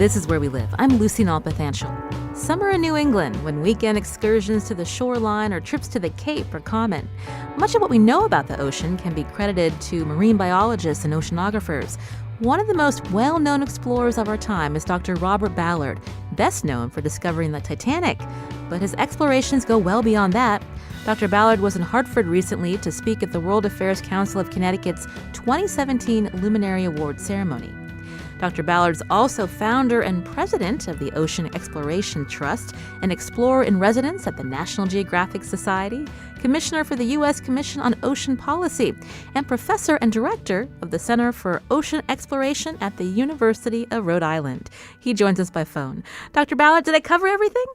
This is Where We Live. I'm Lucy Nalpathanchel. Summer in New England, when weekend excursions to the shoreline or trips to the Cape are common. Much of what we know about the ocean can be credited to marine biologists and oceanographers. One of the most well-known explorers of our time is Dr. Robert Ballard, best known for discovering the Titanic. But his explorations go well beyond that. Dr. Ballard was in Hartford recently to speak at the World Affairs Council of Connecticut's 2017 Luminary Award ceremony. Dr. Ballard's also founder and president of the Ocean Exploration Trust, an explorer in residence at the National Geographic Society, commissioner for the U.S. Commission on Ocean Policy, and professor and director of the Center for Ocean Exploration at the University of Rhode Island. He joins us by phone. Dr. Ballard, did I cover everything?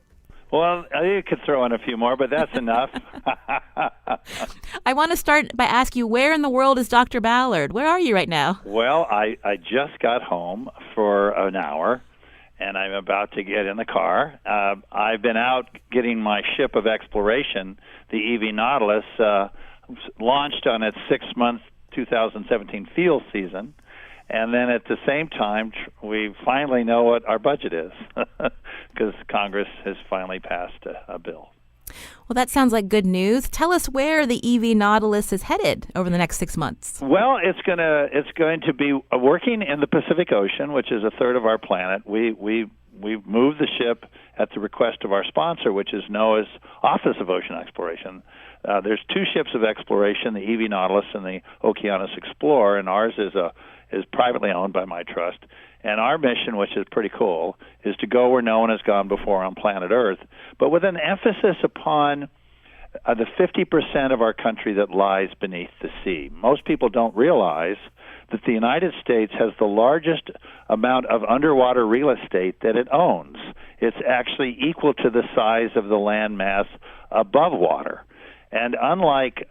Well, you could throw in a few more, but that's enough. I want to start by asking you, where in the world is Dr. Ballard? Where are you right now? Well, I just got home for an hour, and I'm about to get in the car. I've been out getting my ship of exploration, the EV Nautilus, launched on its 6-month 2017 field season. And then at the same time, we finally know what our budget is because Congress has finally passed a bill. Well, that sounds like good news. Tell us where the EV Nautilus is headed over the next 6 months. Well, it's going to be working in the Pacific Ocean, which is a third of our planet. We've moved the ship at the request of our sponsor, which is NOAA's Office of Ocean Exploration. There's 2 ships of exploration, the EV Nautilus and the Okeanos Explorer, and ours is privately owned by my trust. And our mission, which is pretty cool, is to go where no one has gone before on planet Earth, but with an emphasis upon the 50% of our country that lies beneath the sea. Most people don't realize that the United States has the largest amount of underwater real estate that it owns. It's actually equal to the size of the land mass above water. And unlike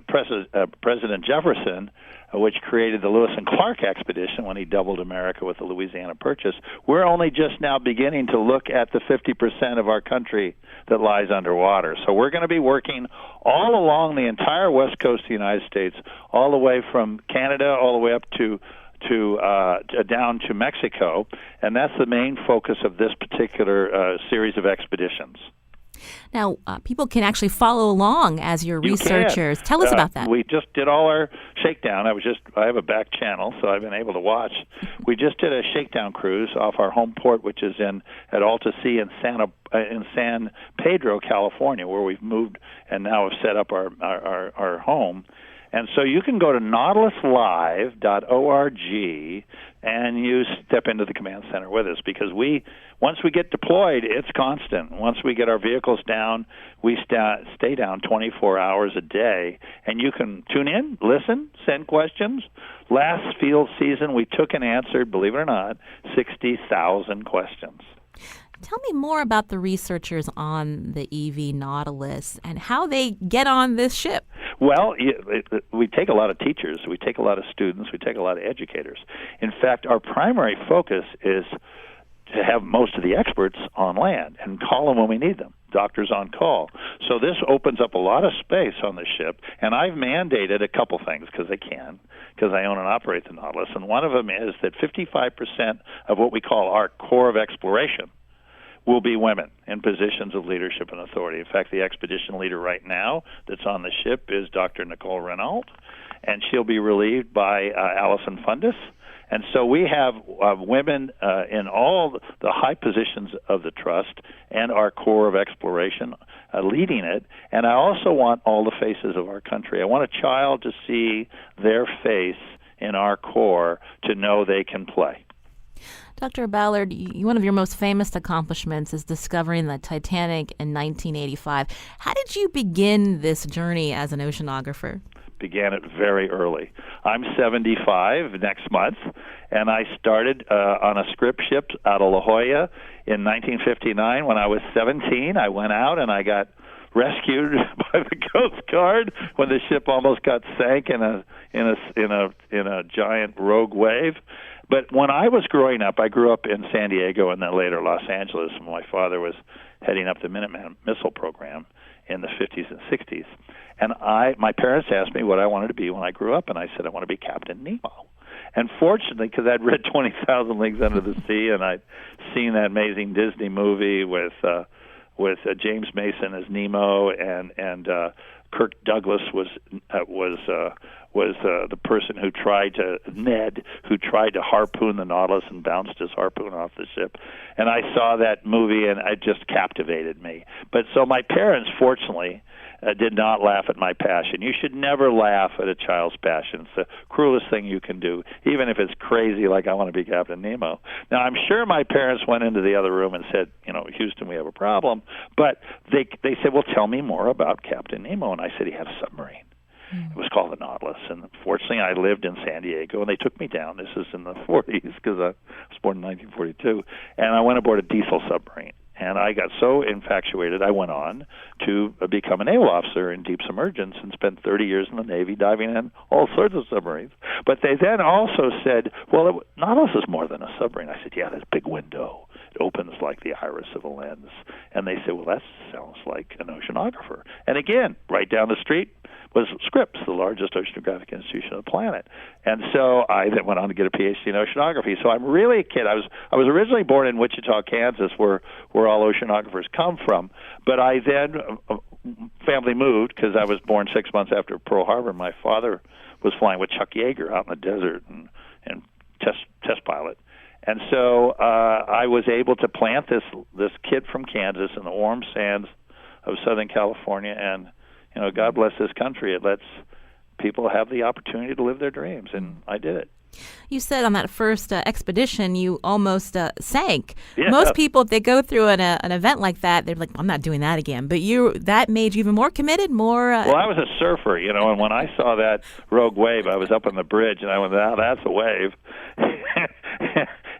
President Jefferson, which created the Lewis and Clark expedition when he doubled America with the Louisiana Purchase, we're only just now beginning to look at the 50% of our country that lies underwater. So we're going to be working all along the entire west coast of the United States, all the way from Canada all the way up to down to Mexico, and that's the main focus of this particular series of expeditions. Now, people can actually follow along as your researchers. Can. Tell us about that. We just did all our shakedown. I have a back channel, so I've been able to watch. We just did a shakedown cruise off our home port, which is at Alta Sea in San Pedro, California, where we've moved and now have set up our home. And so you can go to nautiluslive.org and you step into the command center with us, because once we get deployed, it's constant. Once we get our vehicles down, we stay down 24 hours a day, and you can tune in, listen, send questions. Last field season, we took and answered, believe it or not, 60,000 questions. Tell me more about the researchers on the EV Nautilus and how they get on this ship. Well, we take a lot of teachers, we take a lot of students, we take a lot of educators. In fact, our primary focus is to have most of the experts on land and call them when we need them, doctors on call. So this opens up a lot of space on the ship, and I've mandated a couple things because I own and operate the Nautilus, and one of them is that 55% of what we call our core of exploration will be women in positions of leadership and authority. In fact, the expedition leader right now that's on the ship is Dr. Nicole Renault, and she'll be relieved by Allison Fundis. And so we have women in all the high positions of the trust and our core of exploration leading it. And I also want all the faces of our country. I want a child to see their face in our core to know they can play. Dr. Ballard, one of your most famous accomplishments is discovering the Titanic in 1985. How did you begin this journey as an oceanographer? Began it very early. I'm 75 next month, and I started on a scrip ship out of La Jolla in 1959. When I was 17, I went out and I got rescued by the Coast Guard when the ship almost got sank in a giant rogue wave. But when I was growing up, I grew up in San Diego and then later Los Angeles. My father was heading up the Minuteman missile program in the 50s and 60s. And my parents asked me what I wanted to be when I grew up, and I said I want to be Captain Nemo. And fortunately, because I'd read 20,000 Leagues Under the Sea, and I'd seen that amazing Disney movie with James Mason as Nemo, and Kirk Douglas was the person who tried to harpoon the Nautilus and bounced his harpoon off the ship. And I saw that movie, and it just captivated me. But so my parents, fortunately, did not laugh at my passion. You should never laugh at a child's passion. It's the cruelest thing you can do, even if it's crazy, like I want to be Captain Nemo. Now, I'm sure my parents went into the other room and said, Houston, we have a problem. But they said, well, tell me more about Captain Nemo. And I said, he had a submarine. It was called the Nautilus. And fortunately, I lived in San Diego, and they took me down. This is in the 40s because I was born in 1942. And I went aboard a diesel submarine. And I got so infatuated, I went on to become a naval officer in deep submergence and spent 30 years in the Navy diving in all sorts of submarines. But they then also said, well, Nautilus is more than a submarine. I said, yeah, this big window. It opens like the iris of a lens. And they said, well, that sounds like an oceanographer. And again, right down the street was Scripps, the largest oceanographic institution on the planet. And so I then went on to get a PhD in oceanography. So I'm really a kid. I was originally born in Wichita, Kansas, where all oceanographers come from. But I then, family moved because I was born 6 months after Pearl Harbor. My father was flying with Chuck Yeager out in the desert and test pilot. And so I was able to plant this kid from Kansas in the warm sands of Southern California, and God bless this country. It lets people have the opportunity to live their dreams, and I did it. You said on that first expedition you almost sank. Yeah. Most people, if they go through an event like that, they're like, I'm not doing that again. But that made you even more committed, more... Well, I was a surfer, and when I saw that rogue wave, I was up on the bridge, and I went, that's a wave.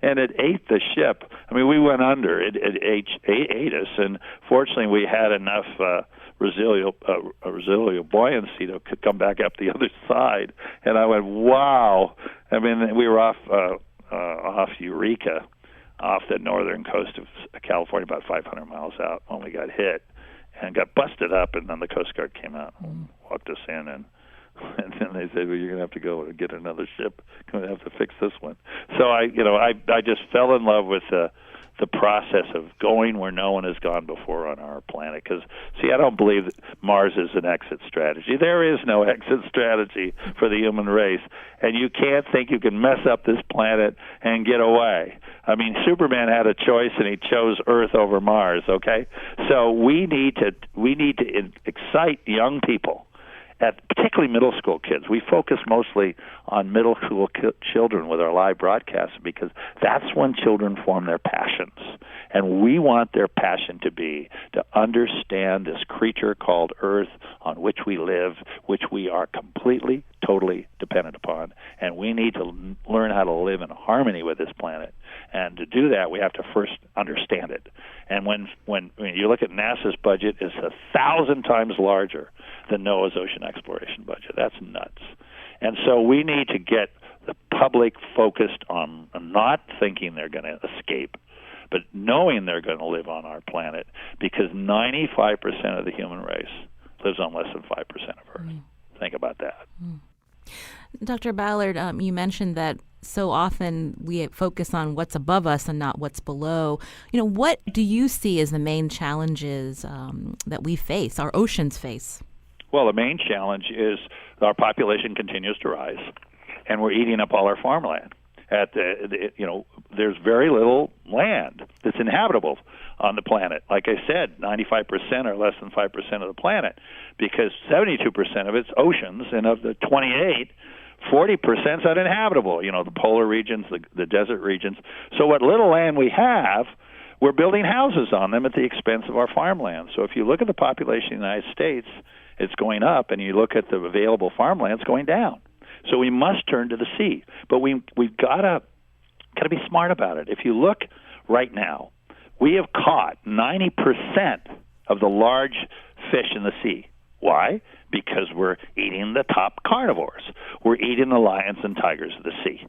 And it ate the ship. I mean, we went under. It ate us, and fortunately we had enough residual buoyancy to come back up the other side. And I went, wow. I mean, we were off Eureka, off the northern coast of California, about 500 miles out, when we got hit and got busted up. And then the Coast Guard came out and walked us in, and then they said, well, you're going to have to go and get another ship. Going to have to fix this one. So I just fell in love with the process of going where no one has gone before on our planet. Because, see, I don't believe that Mars is an exit strategy. There is no exit strategy for the human race. And you can't think you can mess up this planet and get away. I mean, Superman had a choice, and he chose Earth over Mars, okay? So we need to excite young people, particularly middle school kids. We focus mostly on middle school children with our live broadcasts because that's when children form their passions. And we want their passion to be to understand this creature called Earth on which we live, which we are completely, totally dependent upon. And we need to learn how to live in harmony with this planet. And to do that, we have to first understand it. And when you look at NASA's budget, it's 1,000 times larger than NOAA's ocean exploration budget. That's nuts. And so we need to get the public focused on not thinking they're going to escape, but knowing they're going to live on our planet, because 95% of the human race lives on less than 5% of Earth. Think about that. Dr. Ballard, you mentioned that so often we focus on what's above us and not what's below. What do you see as the main challenges that we face, our oceans face? Well, the main challenge is our population continues to rise, and we're eating up all our farmland. There's very little land that's inhabitable on the planet. Like I said, 95% or less than 5% of the planet, because 72% of it's oceans, and of the 28, 40% is uninhabitable. The polar regions, the desert regions. So what little land we have, we're building houses on them at the expense of our farmland. So if you look at the population of the United States, it's going up, and you look at the available farmland, it's going down. So we must turn to the sea. But we've got to be smart about it. If you look right now, we have caught 90% of the large fish in the sea. Why? Because we're eating the top carnivores. We're eating the lions and tigers of the sea.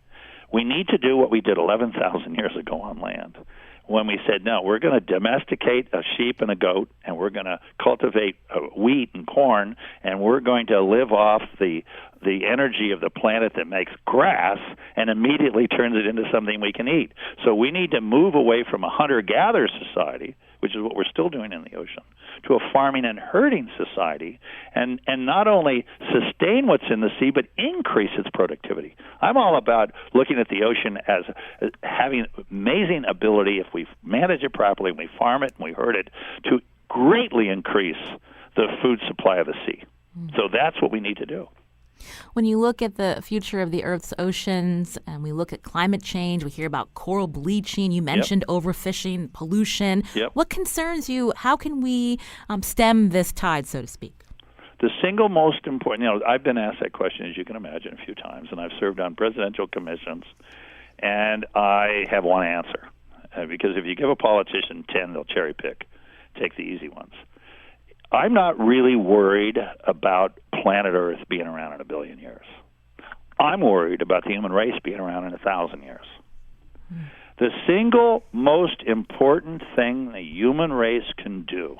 We need to do what we did 11,000 years ago on land. when we said, no, we're going to domesticate a sheep and a goat, and we're going to cultivate wheat and corn, and we're going to live off the energy of the planet that makes grass and immediately turns it into something we can eat. So we need to move away from a hunter-gatherer society, which is what we're still doing in the ocean, to a farming and herding society, and not only sustain what's in the sea, but increase its productivity. I'm all about looking at the ocean as having amazing ability, if we manage it properly, and we farm it and we herd it, to greatly increase the food supply of the sea. So that's what we need to do. When you look at the future of the Earth's oceans and we look at climate change, we hear about coral bleaching. You mentioned overfishing, pollution. What concerns you? How can we stem this tide, so to speak? The single most important, I've been asked that question, as you can imagine, a few times, and I've served on presidential commissions, and I have one answer. Because if you give a politician 10, they'll cherry pick, take the easy ones. I'm not really worried about planet Earth being around in 1 billion years. I'm worried about the human race being around in 1,000 years. The single most important thing the human race can do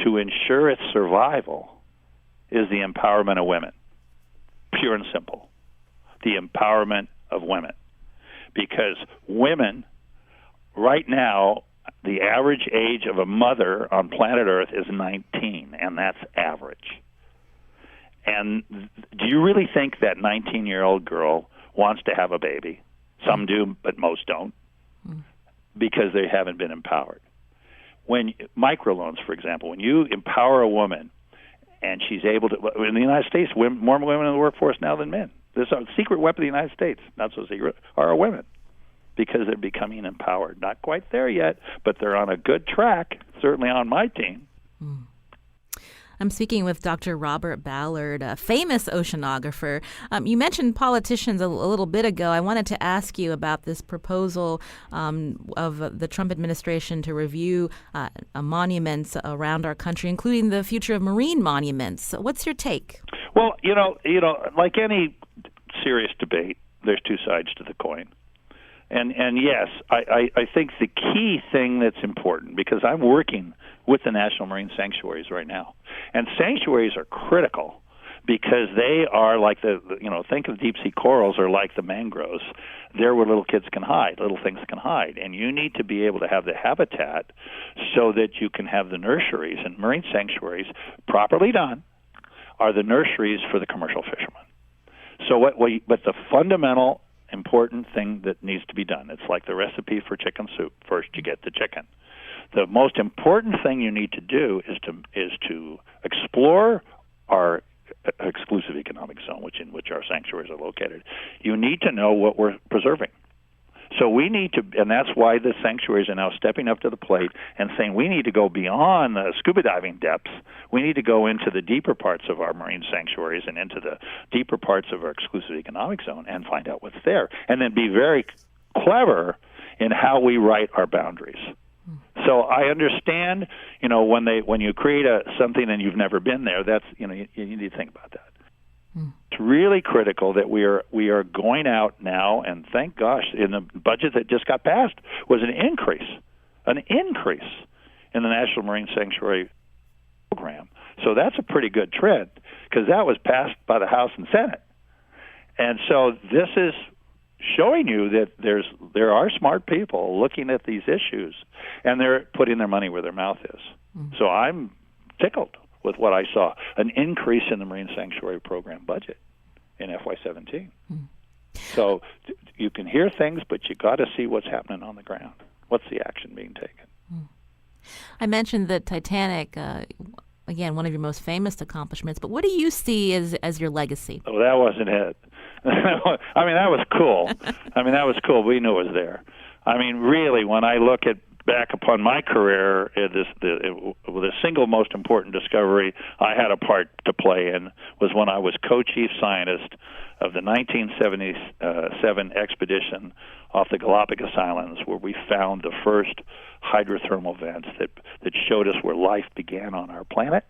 to ensure its survival is the empowerment of women. Pure and simple. The empowerment of women. Because women, right now, the average age of a mother on planet Earth is 19, and that's average. And do you really think that 19-year-old girl wants to have a baby? Some do, but most don't, because they haven't been empowered. When microloans, for example, when you empower a woman and she's able to, in the United States, more women in the workforce now than men. There's a secret weapon of the United States, not so secret, are our women, because they're becoming empowered. Not quite there yet, but they're on a good track, certainly on my team. I'm speaking with Dr. Robert Ballard, a famous oceanographer. You mentioned politicians a little bit ago. I wanted to ask you about this proposal of the Trump administration to review monuments around our country, including the future of marine monuments. What's your take? Well, like any serious debate, there's two sides to the coin. And yes, I think the key thing that's important, because I'm working with the National Marine Sanctuaries right now, and sanctuaries are critical because they are like think of deep sea corals are like the mangroves. They're where little kids can hide, little things can hide, and you need to be able to have the habitat so that you can have the nurseries. And marine sanctuaries, properly done, are the nurseries for the commercial fishermen. So but the fundamental important thing that needs to be done. It's like the recipe for chicken soup. First, you get the chicken. The most important thing you need to do is to explore our exclusive economic zone, in which our sanctuaries are located. You need to know what we're preserving. So we need to, and that's why the sanctuaries are now stepping up to the plate and saying we need to go beyond the scuba diving depths. We need to go into the deeper parts of our marine sanctuaries and into the deeper parts of our exclusive economic zone and find out what's there, and then be very clever in how we write our boundaries. So I understand, when you create something and you've never been there, that's you need to think about that. It's really critical that we are going out now, and thank gosh, in the budget that just got passed was an increase in the National Marine Sanctuary program. So that's a pretty good trend, because that was passed by the House and Senate. And so this is showing you that there are smart people looking at these issues, and they're putting their money where their mouth is. So I'm tickled with what I saw, an increase in the Marine Sanctuary Program budget in FY17. So you can hear things, but you got to see what's happening on the ground. What's the action being taken? I mentioned the Titanic, again, one of your most famous accomplishments, but what do you see as your legacy? Oh, that wasn't it. I mean, that was cool. We knew it was there. I mean, really, when I look back upon my career, the single most important discovery I had a part to play in was when I was co-chief scientist of the 1977 expedition off the Galapagos Islands, where we found the first hydrothermal vents that showed us where life began on our planet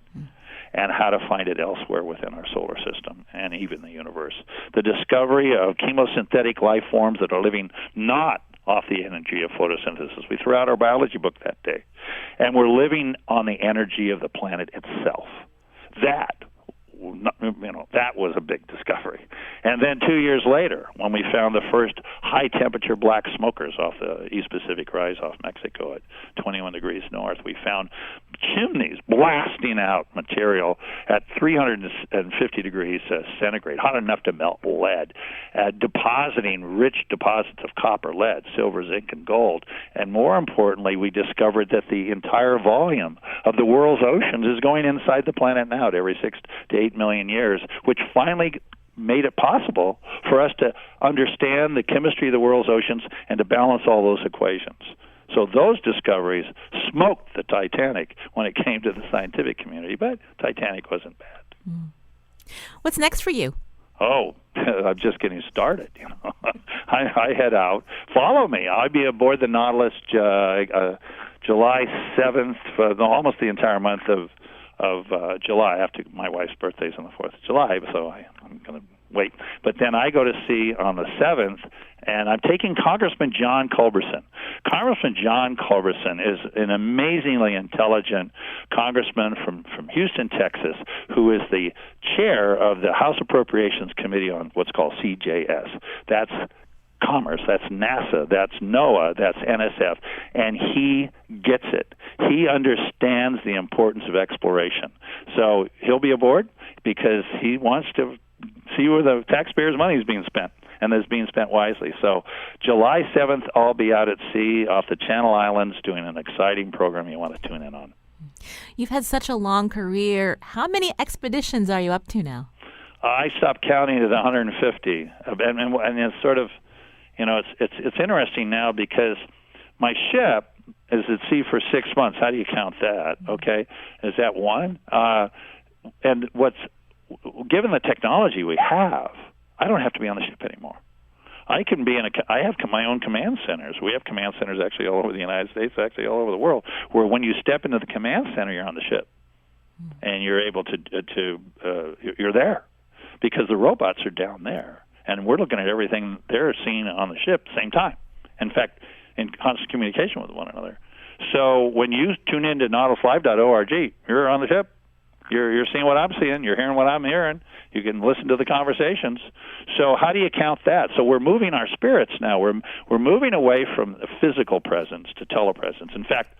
and how to find it elsewhere within our solar system and even the universe. The discovery of chemosynthetic life forms that are living not off the energy of photosynthesis. We threw out our biology book that day. And we're living on the energy of the planet itself. That was a big discovery. And then 2 years later, when we found the first high-temperature black smokers off the East Pacific Rise off Mexico at 21 degrees north, we found chimneys blasting out material at 350 degrees centigrade, hot enough to melt lead, depositing rich deposits of copper, lead, silver, zinc, and gold. And more importantly, we discovered that the entire volume of the world's oceans is going inside the planet now at every 6 to 8 million years, which finally made it possible for us to understand the chemistry of the world's oceans and to balance all those equations. So those discoveries smoked the Titanic when it came to the scientific community, but Titanic wasn't bad. What's next for you? Oh, I'm just getting started. I head out. Follow me. I'll be aboard the Nautilus July 7th, almost the entire month of July. After my wife's birthday's on the 4th of July, so I'm going to wait. But then I go to sea on the 7th, and I'm taking Congressman John Culberson. Congressman John Culberson is an amazingly intelligent congressman from Houston, Texas, who is the chair of the House Appropriations Committee on what's called CJS. That's Commerce, that's NASA, that's NOAA, that's NSF, and he gets it. He understands the importance of exploration. So he'll be aboard because he wants to see where the taxpayers' money is being spent, and it's being spent wisely. So July 7th, I'll be out at sea off the Channel Islands doing an exciting program you want to tune in on. You've had such a long career. How many expeditions are you up to now? I stopped counting at 150, and it's sort of, it's interesting now because my ship is at sea for 6 months. How do you count that? Okay, is that one? And given the technology we have, I don't have to be on the ship anymore. I can be I have my own command centers. We have command centers actually all over the United States, actually all over the world, where when you step into the command center, you're on the ship, and you're able you're there, because the robots are down there, and we're looking at everything they're seeing on the ship at the same time. In fact, in constant communication with one another. So when you tune into nautiluslive.org, you're on the ship. You're seeing what I'm seeing. You're hearing what I'm hearing. You can listen to the conversations. So how do you count that? So we're moving our spirits now. We're moving away from the physical presence to telepresence. In fact,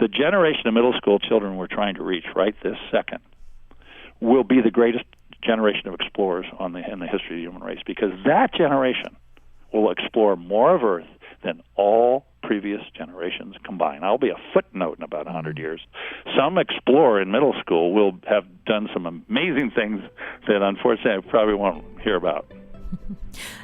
the generation of middle school children we're trying to reach right this second will be the greatest generation of explorers in the history of the human race, because that generation will explore more of Earth than all previous generations combined. I'll be a footnote in about 100 years. Some explorer in middle school will have done some amazing things that unfortunately I probably won't hear about.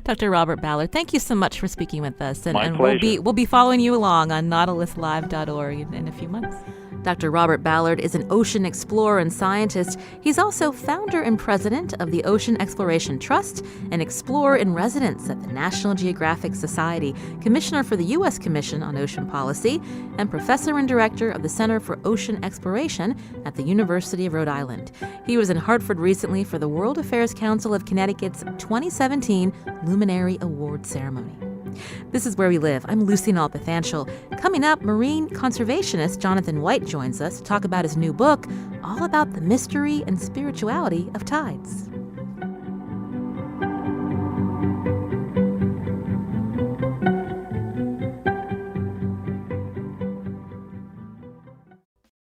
Dr. Robert Ballard, thank you so much for speaking with us. My pleasure. We'll be following you along on nautiluslive.org in a few months. Dr. Robert Ballard is an ocean explorer and scientist. He's also founder and president of the Ocean Exploration Trust, an explorer in residence at the National Geographic Society, commissioner for the U.S. Commission on Ocean Policy, and professor and director of the Center for Ocean Exploration at the University of Rhode Island. He was in Hartford recently for the World Affairs Council of Connecticut's 2017 Luminary Award ceremony. This is Where We Live. I'm Lucy Nalpathanchel. Coming up, marine conservationist Jonathan White joins us to talk about his new book, all about the mystery and spirituality of tides.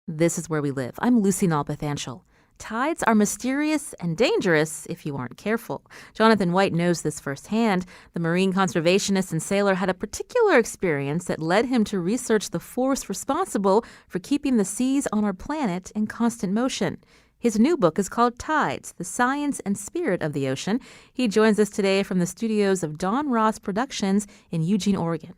This is Where We Live. I'm Lucy Nalpathanchel. Tides are mysterious and dangerous if you aren't careful. Jonathan White knows this firsthand. The marine conservationist and sailor had a particular experience that led him to research the force responsible for keeping the seas on our planet in constant motion. His new book is called Tides, The Science and Spirit of the Ocean. He joins us today from the studios of Don Ross Productions in Eugene, Oregon.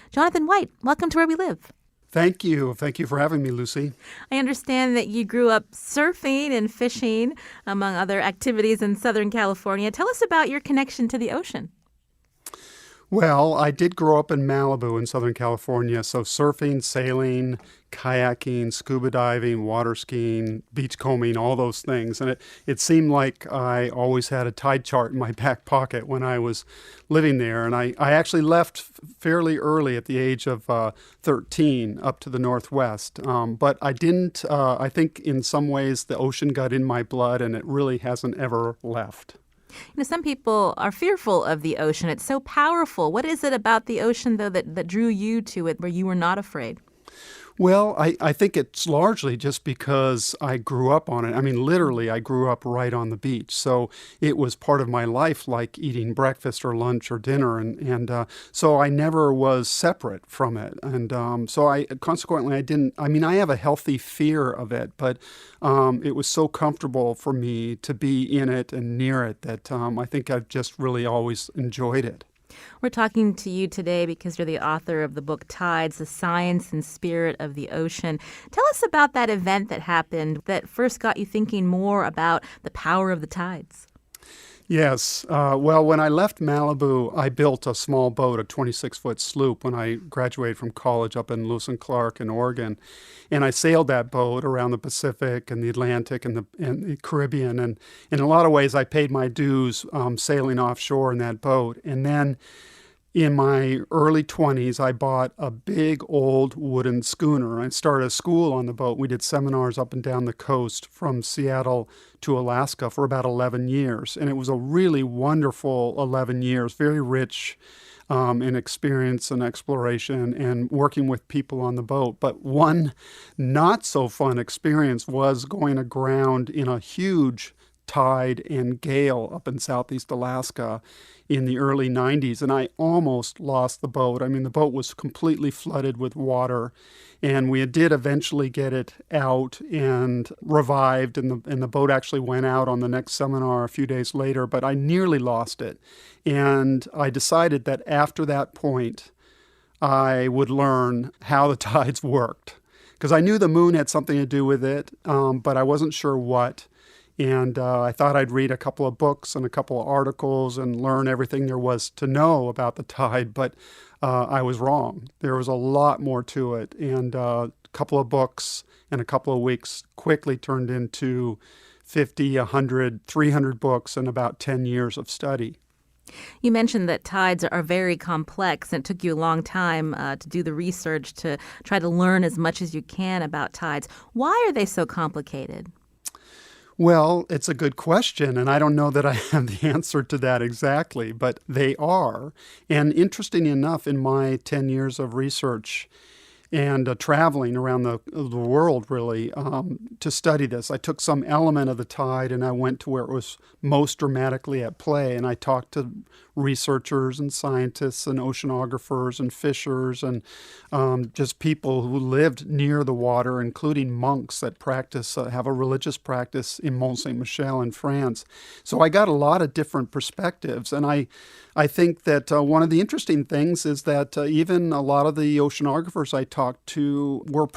Jonathan White, welcome to Where We Live. Thank you. Thank you for having me, Lucy. I understand that you grew up surfing and fishing, among other activities in Southern California. Tell us about your connection to the ocean. Well, I did grow up in Malibu in Southern California, so surfing, sailing, kayaking, scuba diving, water skiing, beachcombing, all those things. And it seemed like I always had a tide chart in my back pocket when I was living there. And I actually left fairly early at the age of 13 up to the Northwest. But I didn't, I think in some ways the ocean got in my blood and it really hasn't ever left. Some people are fearful of the ocean. It's so powerful. What is it about the ocean, though, that drew you to it where you were not afraid? Well, I think it's largely just because I grew up on it. I mean, literally, I grew up right on the beach. So it was part of my life, like eating breakfast or lunch or dinner. And so I never was separate from it. And so consequently, I have a healthy fear of it, but it was so comfortable for me to be in it and near it that I think I've just really always enjoyed it. We're talking to you today because you're the author of the book Tides, The Science and Spirit of the Ocean. Tell us about that event that happened that first got you thinking more about the power of the tides. Yes. Well, when I left Malibu, I built a small boat, a 26-foot sloop, when I graduated from college up in Lewis and Clark in Oregon. And I sailed that boat around the Pacific and the Atlantic and the Caribbean. And in a lot of ways, I paid my dues sailing offshore in that boat. And then in my early 20s, I bought a big old wooden schooner. I started a school on the boat. We did seminars up and down the coast from Seattle to Alaska for about 11 years. And it was a really wonderful 11 years, very rich in experience and exploration and working with people on the boat. But one not so fun experience was going aground in a huge tide and gale up in southeast Alaska in the early 90s, and I almost lost the boat. I mean, the boat was completely flooded with water, and we did eventually get it out and revived, and the boat actually went out on the next seminar a few days later, but I nearly lost it. And I decided that after that point, I would learn how the tides worked, because I knew the moon had something to do with it, but I wasn't sure what. And I thought I'd read a couple of books and a couple of articles and learn everything there was to know about the tide, but I was wrong. There was a lot more to it, and a couple of books and a couple of weeks quickly turned into 50, 100, 300 books and about 10 years of study. You mentioned that tides are very complex, and it took you a long time to do the research to try to learn as much as you can about tides. Why are they so complicated? Well, it's a good question, and I don't know that I have the answer to that exactly, but they are. And interesting enough, in my 10 years of research and traveling around the world, really, to study this, I took some element of the tide and I went to where it was most dramatically at play, and I talked to researchers and scientists and oceanographers and fishers and just people who lived near the water, including monks that have a religious practice in Mont Saint-Michel in France. So I got a lot of different perspectives, and I think that one of the interesting things is that even a lot of the oceanographers I talked to were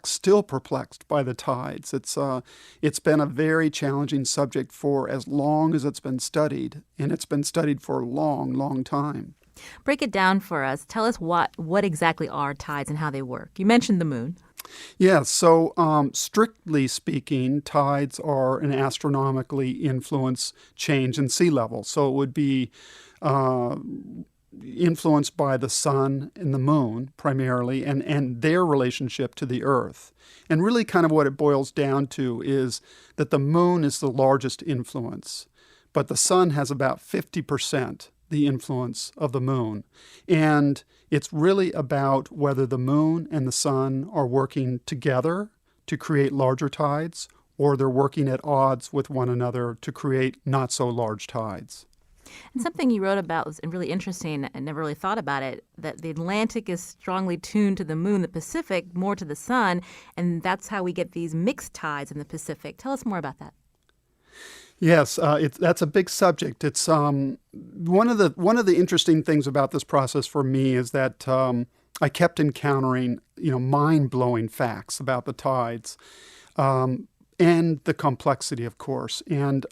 still perplexed by the tides. It's been a very challenging subject for as long as it's been studied, and it's been studied for a long, long time. Break it down for us. Tell us what exactly are tides and how they work. You mentioned the moon. Yeah, so strictly speaking, tides are an astronomically influenced change in sea level. So it would be influenced by the sun and the moon primarily, and their relationship to the earth. And really kind of what it boils down to is that the moon is the largest influence, but the sun has about 50% the influence of the moon. And it's really about whether the moon and the sun are working together to create larger tides, or they're working at odds with one another to create not so large tides. And something you wrote about was really interesting. I never really thought about it, that the Atlantic is strongly tuned to the moon, the Pacific more to the sun, and that's how we get these mixed tides in the Pacific. Tell us more about that. Yes, that's a big subject. It's one of the interesting things about this process for me is that I kept encountering mind-blowing facts about the tides. and the complexity, of course. And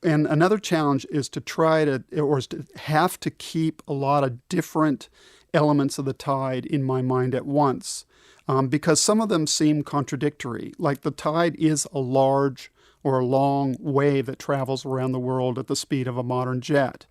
another challenge is to have to keep a lot of different elements of the tide in my mind at once, because some of them seem contradictory. Like the tide is a large or a long wave that travels around the world at the speed of a modern jet,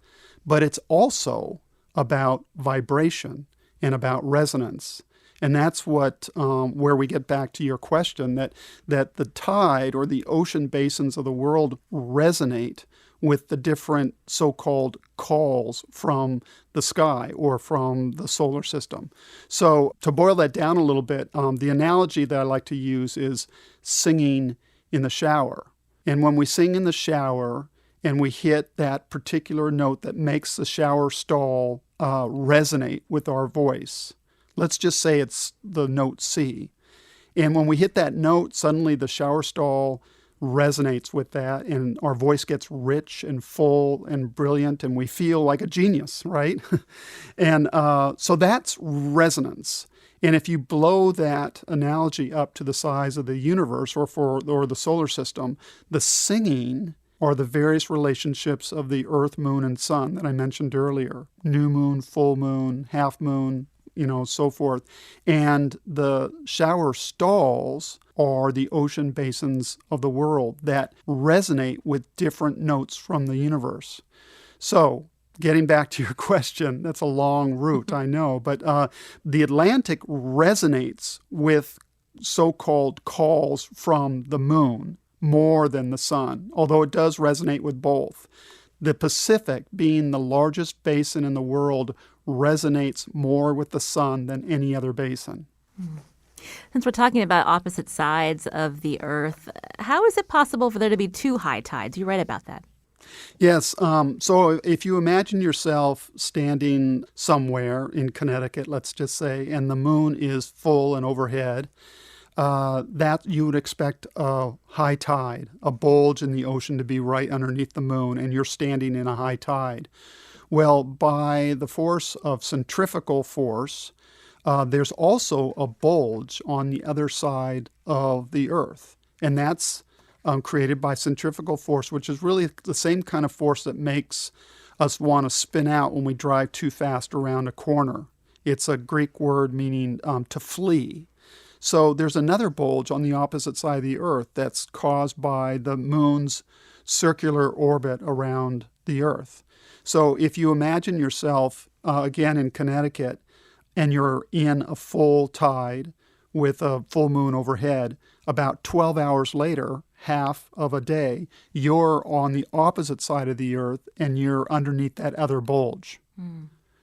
but it's also about vibration and about resonance. And that's where we get back to your question, that the tide or the ocean basins of the world resonate with the different so-called calls from the sky or from the solar system. So to boil that down a little bit, the analogy that I like to use is singing in the shower. And when we sing in the shower and we hit that particular note that makes the shower stall resonate with our voice, let's just say it's the note C. And when we hit that note, suddenly the shower stall resonates with that, and our voice gets rich and full and brilliant, and we feel like a genius, right? And so that's resonance. And if you blow that analogy up to the size of the universe or the solar system, the singing are the various relationships of the earth, moon, and sun that I mentioned earlier. New moon, full moon, half moon, so forth. And the shower stalls are the ocean basins of the world that resonate with different notes from the universe. So, getting back to your question, that's a long route, I know, but the Atlantic resonates with so-called calls from the moon more than the sun, although it does resonate with both. The Pacific, being the largest basin in the world, resonates more with the sun than any other basin. Since we're talking about opposite sides of the Earth, how is it possible for there to be two high tides? You write about that. Yes. So if you imagine yourself standing somewhere in Connecticut, let's just say, and the moon is full and overhead, that you would expect a high tide, a bulge in the ocean to be right underneath the moon, and you're standing in a high tide. Well, by the force of centrifugal force, there's also a bulge on the other side of the Earth, and that's created by centrifugal force, which is really the same kind of force that makes us want to spin out when we drive too fast around a corner. It's a Greek word meaning to flee. So there's another bulge on the opposite side of the Earth that's caused by the moon's circular orbit around the Earth. So if you imagine yourself, again in Connecticut, and you're in a full tide with a full moon overhead, about 12 hours later, half of a day, you're on the opposite side of the Earth and you're underneath that other bulge.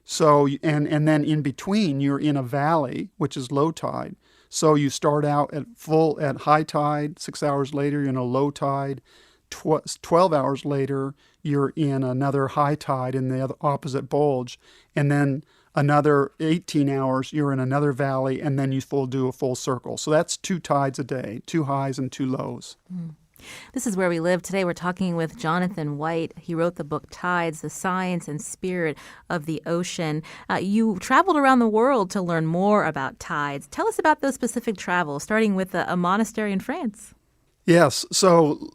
So, and then in between, you're in a valley, which is low tide. So you start out at high tide, 6 hours later, you're in a low tide. 12 hours later, you're in another high tide in the opposite bulge. And then another 18 hours, you're in another valley, and then you do a full circle. So that's 2 tides a day, 2 highs and 2 lows. This is Where We Live. Today we're talking with Jonathan White. He wrote the book Tides, The Science and Spirit of the Ocean. You traveled around the world to learn more about tides. Tell us about those specific travels, starting with a monastery in France. Yes. So,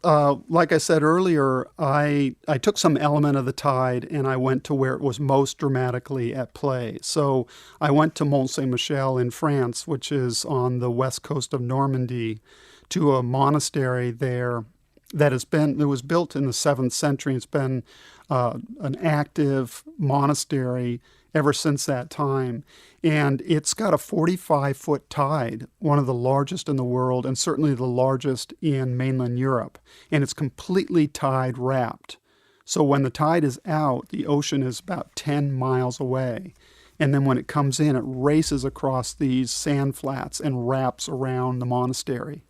like I said earlier, I took some element of the tide and I went to where it was most dramatically at play. So I went to Mont Saint-Michel in France, which is on the west coast of Normandy, to a monastery there that was built in the 7th century. It's been an active monastery ever since that time. And it's got a 45-foot tide, one of the largest in the world, and certainly the largest in mainland Europe. And it's completely tide wrapped. So when the tide is out, the ocean is about 10 miles away. And then when it comes in, it races across these sand flats and wraps around the monastery.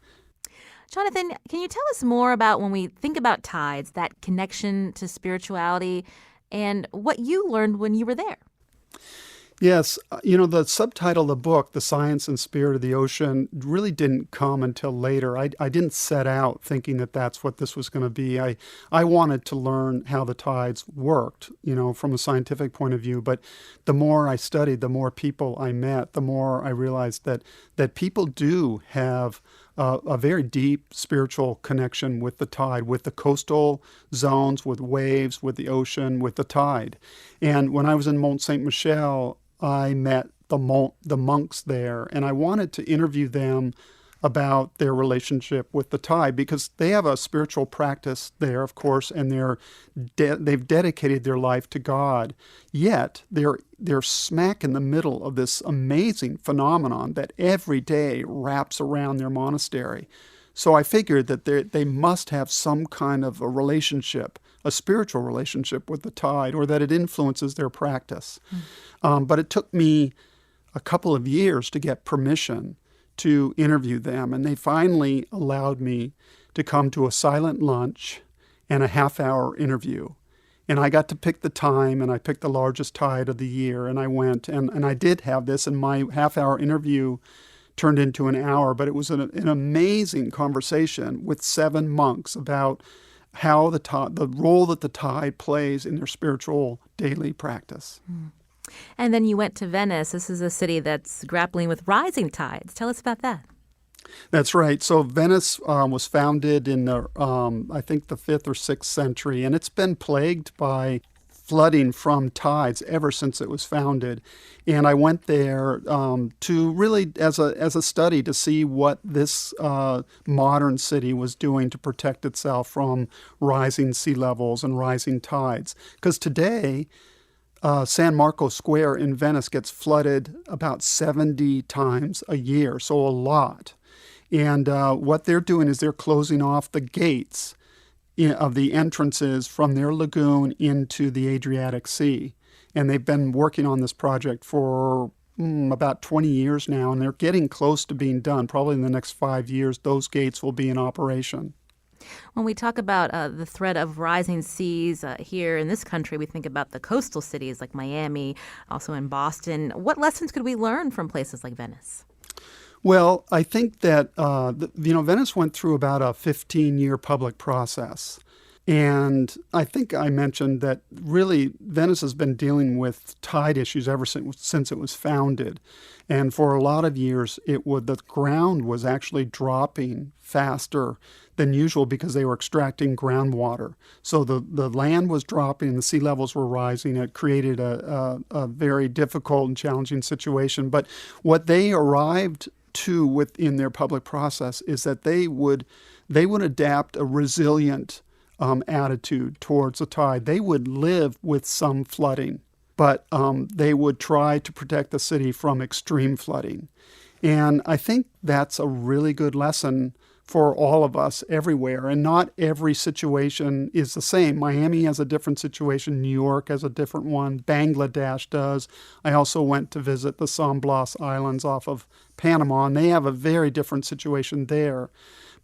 Jonathan, can you tell us more about when we think about tides, that connection to spirituality, and what you learned when you were there? Yes. The subtitle of the book, The Science and Spirit of the Ocean, really didn't come until later. I didn't set out thinking that that's what this was going to be. I wanted to learn how the tides worked, from a scientific point of view. But the more I studied, the more people I met, the more I realized that people do have a very deep spiritual connection with the tide, with the coastal zones, with waves, with the ocean, with the tide. And when I was in Mont Saint Michel, I met the monks there, and I wanted to interview them about their relationship with the tide, because they have a spiritual practice there, of course, and they've dedicated their life to God. Yet they're smack in the middle of this amazing phenomenon that every day wraps around their monastery. So I figured that they must have some kind of a relationship, a spiritual relationship with the tide, or that it influences their practice. But it took me a couple of years to get permission to interview them, and they finally allowed me to come to a silent lunch and a half-hour interview. And I got to pick the time, and I picked the largest tide of the year, and I went, and I did have this, and my half-hour interview turned into an hour, but it was an amazing conversation with 7 monks about how the role that the tide plays in their spiritual daily practice. And then you went to Venice. This is a city that's grappling with rising tides. Tell us about that. That's right. So Venice was founded in I think the 5th or 6th century, and it's been plagued by flooding from tides ever since it was founded. And I went there to really, as a study, to see what this modern city was doing to protect itself from rising sea levels and rising tides. Because today, San Marco Square in Venice gets flooded about 70 times a year, so a lot. And what they're doing is they're closing off the gates of the entrances from their lagoon into the Adriatic Sea. And they've been working on this project for about 20 years now, and they're getting close to being done. Probably in the next 5 years, those gates will be in operation. When we talk about the threat of rising seas here in this country, we think about the coastal cities like Miami, also in Boston. What lessons could we learn from places like Venice? Well, I think that, Venice went through about a 15-year public process. And I think I mentioned that really Venice has been dealing with tide issues ever since it was founded. And for a lot of years, the ground was actually dropping faster than usual because they were extracting groundwater. So the land was dropping and the sea levels were rising. It created a very difficult and challenging situation. But what they arrived to within their public process is that they would adapt a resilient attitude towards the tide. They would live with some flooding, but they would try to protect the city from extreme flooding. And I think that's a really good lesson for all of us everywhere. And not every situation is the same. Miami has a different situation. New York has a different one. Bangladesh does. I also went to visit the San Blas Islands off of Panama, and they have a very different situation there.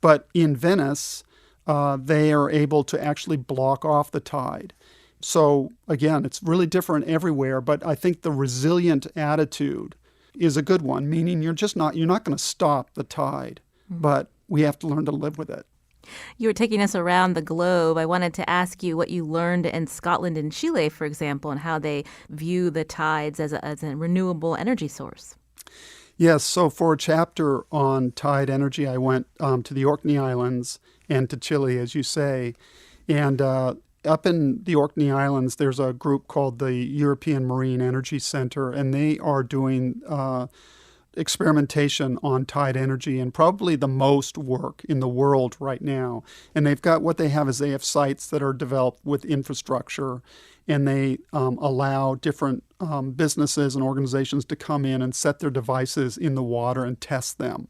But in Venice, they are able to actually block off the tide. So again, it's really different everywhere, but I think the resilient attitude is a good one, meaning you're not going to stop the tide, but we have to learn to live with it. You were taking us around the globe. I wanted to ask you what you learned in Scotland and Chile, for example, and how they view the tides as a renewable energy source. Yes, so for a chapter on tide energy, I went to the Orkney Islands and to Chile, as you say. And up in the Orkney Islands, there's a group called the European Marine Energy Center, and they are doing experimentation on tide energy and probably the most work in the world right now. And they have sites that are developed with infrastructure, and they allow different businesses and organizations to come in and set their devices in the water and test them.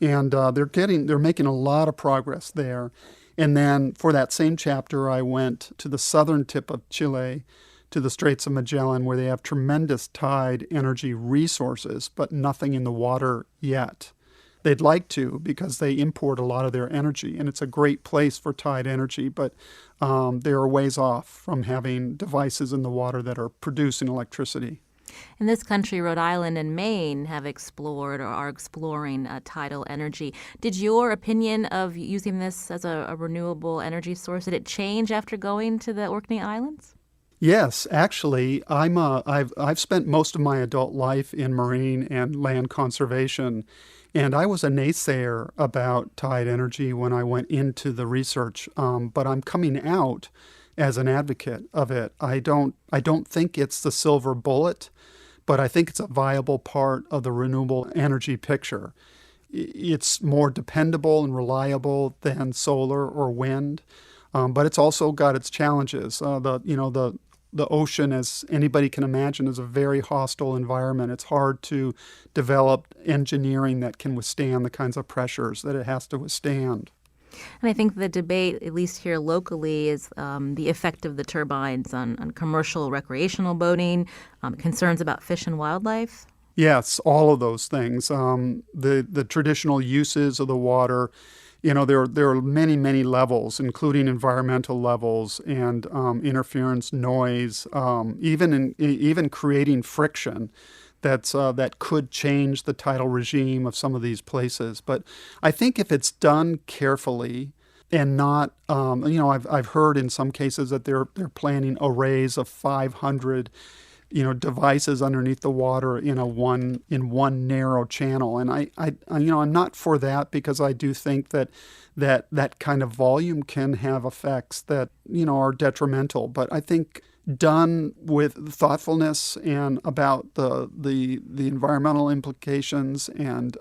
And they're making a lot of progress there. And then for that same chapter, I went to the southern tip of Chile, to the Straits of Magellan, where they have tremendous tide energy resources, but nothing in the water yet. They'd like to, because they import a lot of their energy, and it's a great place for tide energy, but they are ways off from having devices in the water that are producing electricity. In this country, Rhode Island and Maine have explored or are exploring tidal energy. Did your opinion of using this as a renewable energy source, did it change after going to the Orkney Islands? Yes, actually, I've spent most of my adult life in marine and land conservation, And I was a naysayer about tide energy when I went into the research, but I'm coming out as an advocate of it. I don't think it's the silver bullet, but I think it's a viable part of the renewable energy picture. It's more dependable and reliable than solar or wind, but it's also got its challenges. The ocean, as anybody can imagine, is a very hostile environment. It's hard to develop engineering that can withstand the kinds of pressures that it has to withstand. And I think the debate, at least here locally, is the effect of the turbines on commercial recreational boating, concerns about fish and wildlife. Yes, all of those things. The traditional uses of the water, there are many, many levels, including environmental levels and interference, noise, even creating friction that could change the tidal regime of some of these places. But I think if it's done carefully and not, I've heard in some cases that they're planning arrays of 500 devices underneath the water in one narrow channel. And I'm not for that, because I do think that kind of volume can have effects that, are detrimental. But I think done with thoughtfulness and about the environmental implications and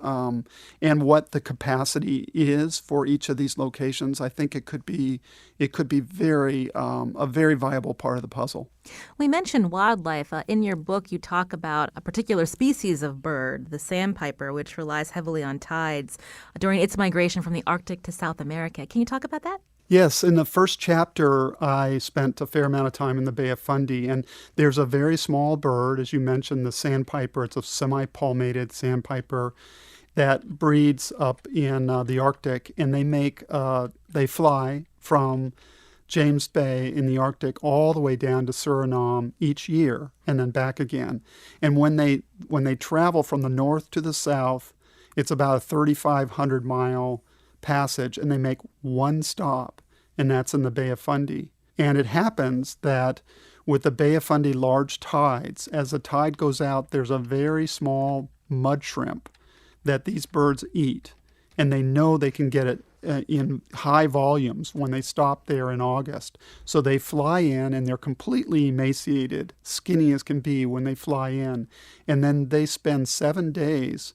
what the capacity is for each of these locations, I think it could be very a very viable part of the puzzle. We mentioned wildlife. In your book, you talk about a particular species of bird, the sandpiper, which relies heavily on tides during its migration from the Arctic to South America. Can you talk about that? Yes, in the first chapter, I spent a fair amount of time in the Bay of Fundy, and there's a very small bird, as you mentioned, the sandpiper. It's a semi-palmated sandpiper that breeds up in the Arctic, and they fly from James Bay in the Arctic all the way down to Suriname each year, and then back again. And when they travel from the north to the south, it's about a 3,500-mile passage, and they make one stop, and that's in the Bay of Fundy. And it happens that with the Bay of Fundy large tides, as the tide goes out, there's a very small mud shrimp that these birds eat, and they know they can get it in high volumes when they stop there in August. So they fly in, and they're completely emaciated, skinny as can be when they fly in, and then they spend 7 days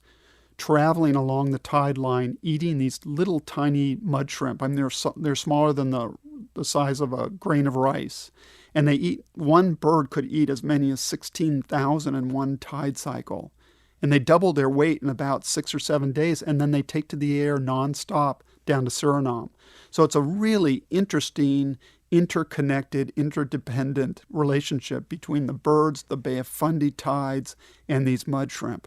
traveling along the tide line, eating these little tiny mud shrimp. I mean, they're smaller than the size of a grain of rice. And one bird could eat as many as 16,000 in one tide cycle. And they double their weight in about 6 or 7 days, and then they take to the air nonstop down to Suriname. So it's a really interesting, interconnected, interdependent relationship between the birds, the Bay of Fundy tides, and these mud shrimp.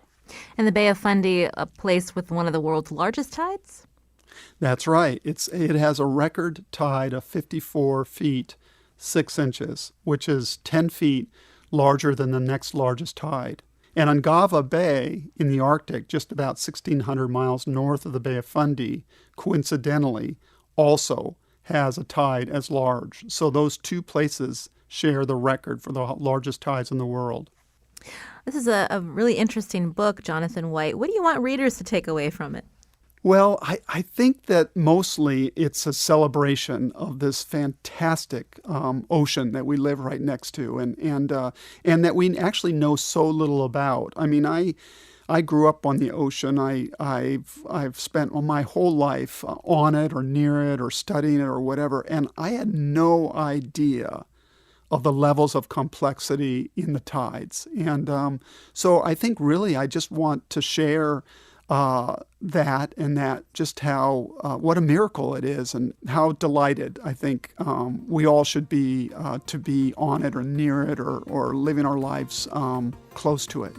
And the Bay of Fundy, a place with one of the world's largest tides? That's right. It has a record tide of 54 feet, 6 inches, which is 10 feet larger than the next largest tide. And Ungava Bay in the Arctic, just about 1,600 miles north of the Bay of Fundy, coincidentally, also has a tide as large. So those two places share the record for the largest tides in the world. This is a really interesting book, Jonathan White. What do you want readers to take away from it? Well, I think that mostly it's a celebration of this fantastic ocean that we live right next to, and that we actually know so little about. I mean, I grew up on the ocean. I've spent my whole life on it or near it or studying it or whatever, and I had no idea of the levels of complexity in the tides. And so I think really I just want to share that just how what a miracle it is, and how delighted I think we all should be to be on it or near it or living our lives close to it.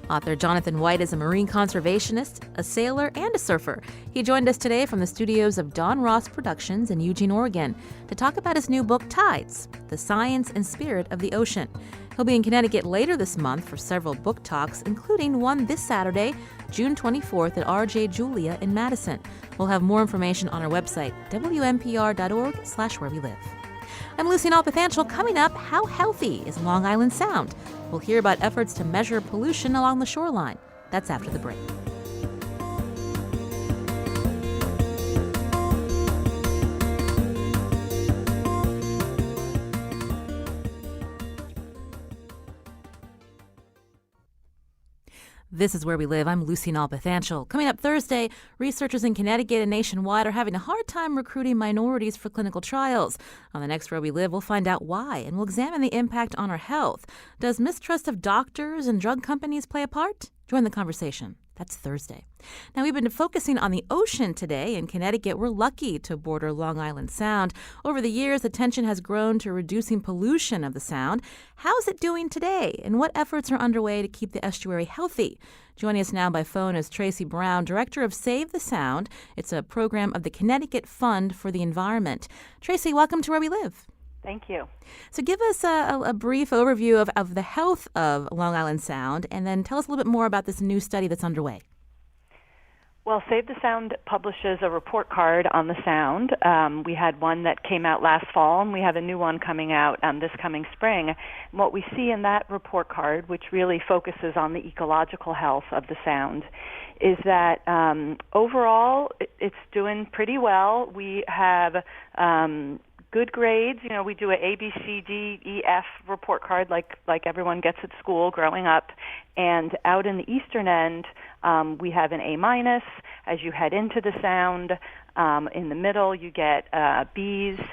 Author Jonathan White is a marine conservationist, a sailor, and a surfer. He joined us today from the studios of Don Ross Productions in Eugene, Oregon, to talk about his new book, Tides, The Science and Spirit of the Ocean. He'll be in Connecticut later this month for several book talks, including one this Saturday, June 24th at R.J. Julia in Madison. We'll have more information on our website, wnpr.org/where we live. I'm Lucy Nalpathanchel. Coming up, how healthy is Long Island Sound? We'll hear about efforts to measure pollution along the shoreline. That's after the break. This is Where We Live. I'm Lucy Nalpathanchel. Coming up Thursday, researchers in Connecticut and nationwide are having a hard time recruiting minorities for clinical trials. On the next Where We Live, we'll find out why, and we'll examine the impact on our health. Does mistrust of doctors and drug companies play a part? Join the conversation. That's Thursday. Now, we've been focusing on the ocean today. In Connecticut, we're lucky to border Long Island Sound. Over the years, attention has grown to reducing pollution of the Sound. How's it doing today, and what efforts are underway to keep the estuary healthy? Joining us now by phone is Tracy Brown, director of Save the Sound. It's a program of the Connecticut Fund for the Environment. Tracy, welcome to Where We Live. Thank you. So give us a brief overview of the health of Long Island Sound, and then tell us a little bit more about this new study that's underway. Well, Save the Sound publishes a report card on the Sound. We had one that came out last fall, and we have a new one coming out this coming spring. And what we see in that report card, which really focuses on the ecological health of the Sound, is that overall it's doing pretty well. We have good grades. You know, we do a A, B, C, D, E, F report card like everyone gets at school growing up. And out in the eastern end, we have an A-. As you head into the Sound, in the middle, you get Bs.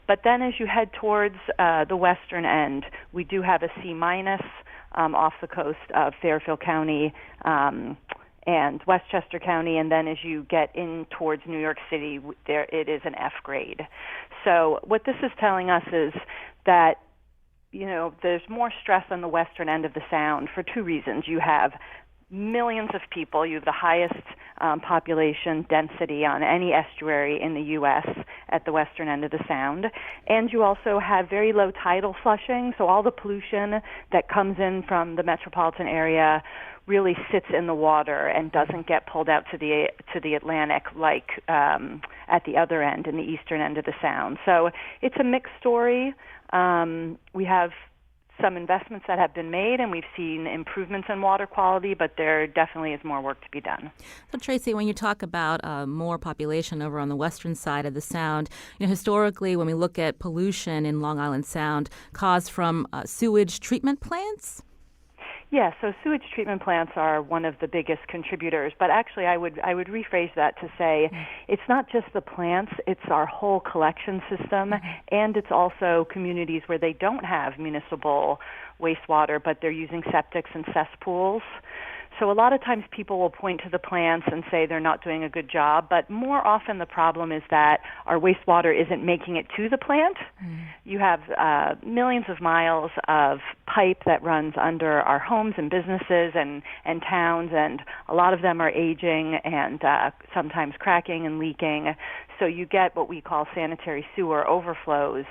But then as you head towards the western end, we do have a C- off the coast of Fairfield County and Westchester County, and then as you get in towards New York City, there it is an F grade. So what this is telling us is that, you know, there's more stress on the western end of the Sound for two reasons. You have millions of people. You have the highest population density on any estuary in the U.S. at the western end of the Sound. And you also have very low tidal flushing, so all the pollution that comes in from the metropolitan area really sits in the water and doesn't get pulled out to the Atlantic like at the other end, in the eastern end of the Sound. So it's a mixed story. We have some investments that have been made, and we've seen improvements in water quality, but there definitely is more work to be done. So, Tracy, when you talk about more population over on the western side of the Sound, you know, historically, when we look at pollution in Long Island Sound caused from sewage treatment plants? Yeah, so sewage treatment plants are one of the biggest contributors, but actually I would rephrase that to say it's not just the plants, it's our whole collection system, and it's also communities where they don't have municipal wastewater, but they're using septics and cesspools. So a lot of times people will point to the plants and say they're not doing a good job, but more often the problem is that our wastewater isn't making it to the plant. You have millions of miles of pipe that runs under our homes and businesses and towns, and a lot of them are aging and sometimes cracking and leaking. So you get what we call sanitary sewer overflows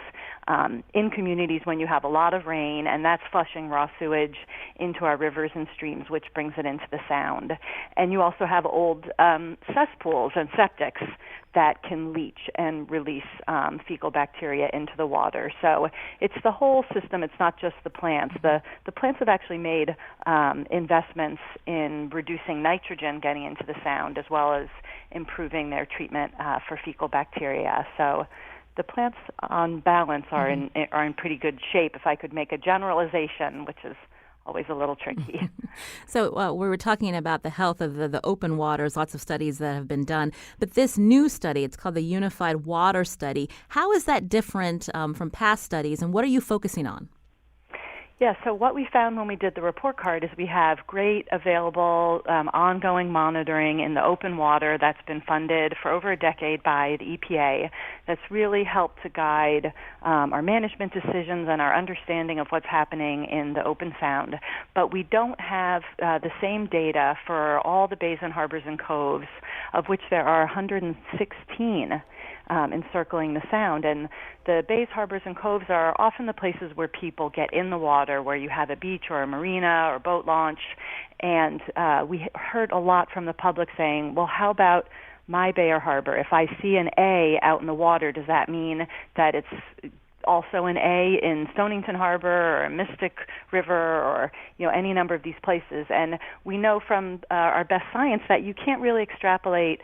in communities when you have a lot of rain, and that's flushing raw sewage into our rivers and streams, which brings it into the Sound. And you also have old cesspools and septics that can leach and release fecal bacteria into the water. So it's the whole system. It's not just the plants. The plants have actually made investments in reducing nitrogen getting into the Sound, as well as improving their treatment for fecal bacteria. So the plants, on balance, are in pretty good shape. If I could make a generalization, which is always a little tricky. So we were talking about the health of the open waters, lots of studies that have been done. But this new study, it's called the Unified Water Study. How is that different from past studies, and what are you focusing on? Yeah, so what we found when we did the report card is we have great available ongoing monitoring in the open water that's been funded for over a decade by the EPA that's really helped to guide our management decisions and our understanding of what's happening in the open Sound. But we don't have the same data for all the bays and harbors and coves, of which there are 116 encircling the Sound. And the bays, harbors, and coves are often the places where people get in the water, where you have a beach or a marina or boat launch. And we heard a lot from the public saying, well, how about my bay or harbor? If I see an A out in the water, does that mean that it's also an A in Stonington Harbor or Mystic River or, you know, any number of these places? And we know from our best science that you can't really extrapolate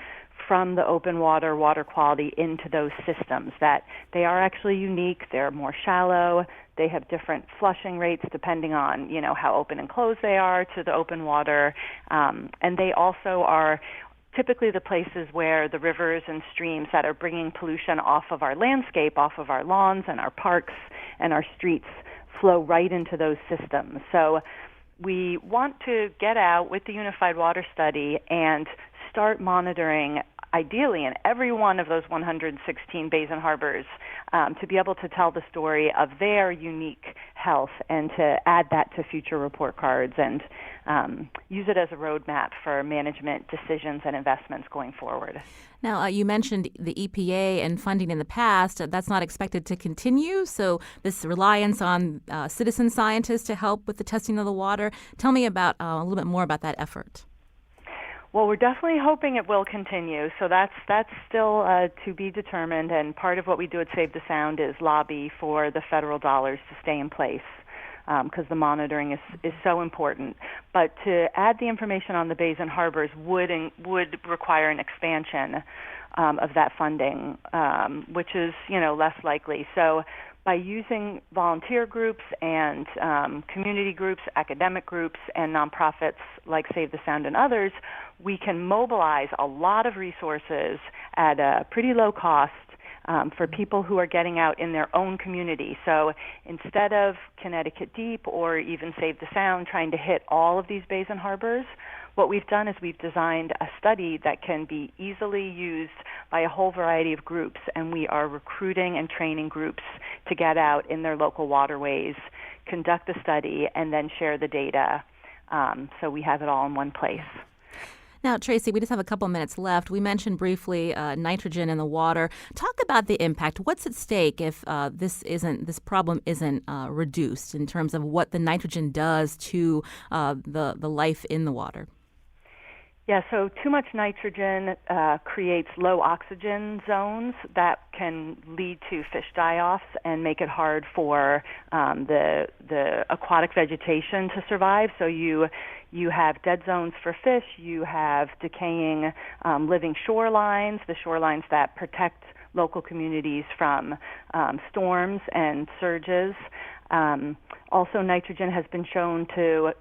from the open water quality into those systems, that they are actually unique, they're more shallow, they have different flushing rates depending on, how open and closed they are to the open water, and they also are typically the places where the rivers and streams that are bringing pollution off of our landscape, off of our lawns and our parks and our streets flow right into those systems. So we want to get out with the Unified Water Study and start monitoring, ideally in every one of those 116 bays and harbors, to be able to tell the story of their unique health and to add that to future report cards and use it as a roadmap for management decisions and investments going forward. Now, you mentioned the EPA and funding in the past. That's not expected to continue, so this reliance on citizen scientists to help with the testing of the water. Tell me about a little bit more about that effort. Well, we're definitely hoping it will continue, so that's still to be determined, and part of what we do at Save the Sound is lobby for the federal dollars to stay in place, because the monitoring is so important. But to add the information on the bays and harbors would require an expansion of that funding, which is less likely. So by using volunteer groups and community groups, academic groups, and nonprofits like Save the Sound and others, we can mobilize a lot of resources at a pretty low cost for people who are getting out in their own community. So instead of Connecticut Deep or even Save the Sound trying to hit all of these bays and harbors, what we've done is we've designed a study that can be easily used by a whole variety of groups, and we are recruiting and training groups to get out in their local waterways, conduct the study, and then share the data, so we have it all in one place. Now, Tracy, we just have a couple minutes left. We mentioned briefly nitrogen in the water. Talk about the impact. What's at stake if this problem isn't reduced in terms of what the nitrogen does to the life in the water? Yeah, so too much nitrogen creates low oxygen zones that can lead to fish die-offs and make it hard for the aquatic vegetation to survive. So you have dead zones for fish, you have decaying living shorelines, the shorelines that protect local communities from storms and surges. Also, nitrogen has been shown to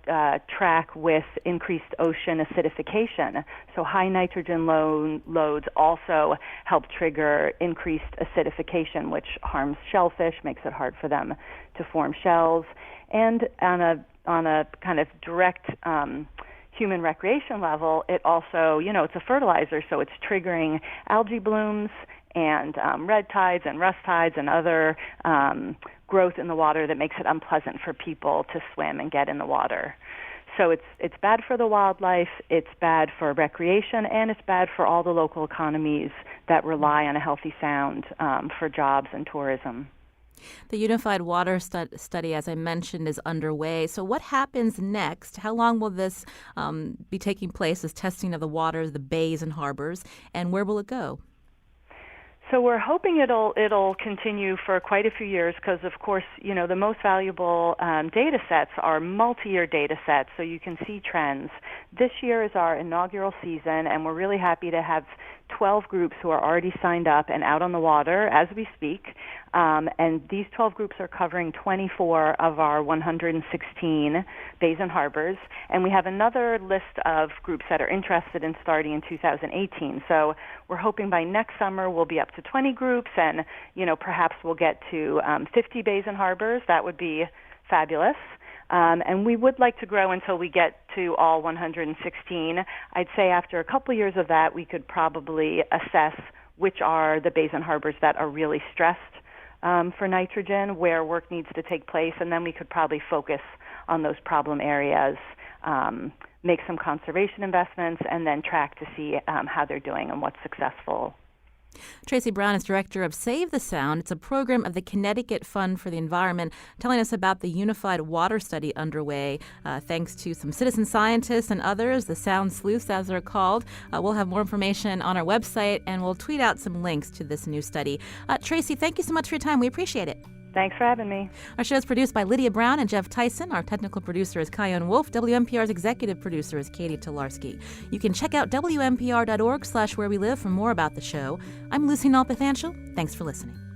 track with increased ocean acidification. So high nitrogen loads also help trigger increased acidification, which harms shellfish, makes it hard for them to form shells. And on a kind of direct human recreation level, it also, it's a fertilizer, so it's triggering algae blooms and red tides and rust tides and other growth in the water that makes it unpleasant for people to swim and get in the water. So it's bad for the wildlife, it's bad for recreation, and it's bad for all the local economies that rely on a healthy sound for jobs and tourism. The Unified Water Study, as I mentioned, is underway. So what happens next? How long will this be taking place, this testing of the waters, the bays and harbors, and where will it go? So we're hoping it'll continue for quite a few years because, of course, the most valuable data sets are multi-year data sets, so you can see trends. This year is our inaugural season, and we're really happy to have 12 groups who are already signed up and out on the water as we speak. And these 12 groups are covering 24 of our 116 bays and harbors. And we have another list of groups that are interested in starting in 2018. So we're hoping by next summer we'll be up to 20 groups and, perhaps we'll get to 50 bays and harbors. That would be fabulous. And we would like to grow until we get to all 116. I'd say after a couple years of that, we could probably assess which are the bays and harbors that are really stressed for nitrogen, where work needs to take place, and then we could probably focus on those problem areas, make some conservation investments, and then track to see how they're doing and what's successful. Tracy Brown is director of Save the Sound. It's a program of the Connecticut Fund for the Environment, telling us about the Unified Water Study underway. Thanks to some citizen scientists and others, the Sound Sleuths, as they're called. We'll have more information on our website, and we'll tweet out some links to this new study. Tracy, thank you so much for your time. We appreciate it. Thanks for having me. Our show is produced by Lydia Brown and Jeff Tyson. Our technical producer is Kyone Wolf. WNPR's executive producer is Katie Tolarski. You can check out WNPR.org/where we live for more about the show. I'm Lucy Nalpathanchel. Thanks for listening.